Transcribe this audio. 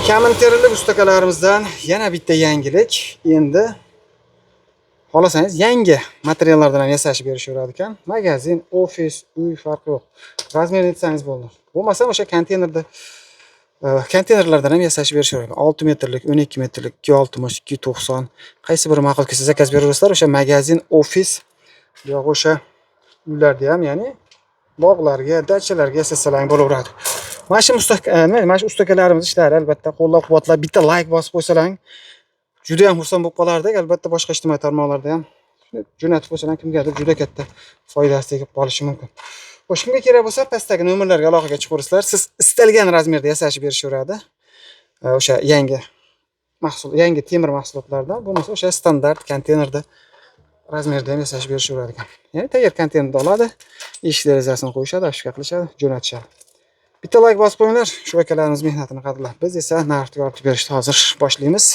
Kommentariylik ustakalarimizdan yana bitta yangilik. Endi xohlasangiz yangi materiallardan ham yasashib berishaveradi ekan. Magazin, ofis, uy farqi yo'q. Razmerini aytsangiz bo'ldi. Bo'lmasa o'sha konteynerlardan ham yasashib berishaveradi. 6 metrlik, 12 metrlik, 260, 290 qaysi biri ma'qul kelsa zakaz beraverasizlar. O'sha magazin, ofis yo'q o'sha uylarda ham, ya'ni bog'larga, dachalarga yasasalar bo'laveradi. Mana shu ustakalarimiz ishlari albatta qo'llab-quvvatlab, bitta like bosib qo'ysalar juda ham xursand bo'lib qolardik. Albatta boshqa ijtimoiy tarmoqlarda ham jo'natib qo'ysalar kimgadir juda katta foydasi tegib qolishi mumkin. Xo'sh, kimga kerak bo'lsa pastdagi nomerlarga aloqaga chiqaverasizlar. Siz istalgan razmerda yasashib berishaveradi. O'sha yangi temir mahsulotlardan, bo'lmasa o'sha standart konteynerda razmerda ham yasashib berishaveradi ekan. Ya'ni tayyor konteynerda oladi, eshik derazasini qo'yishadi, ashka qilishadi, jo'natishadi. Bitta like bosib qo'yinglar, shu akalarimiz mehnatini qadrlab. Biz esa narxni yoritib berishni hozir boshlaymiz.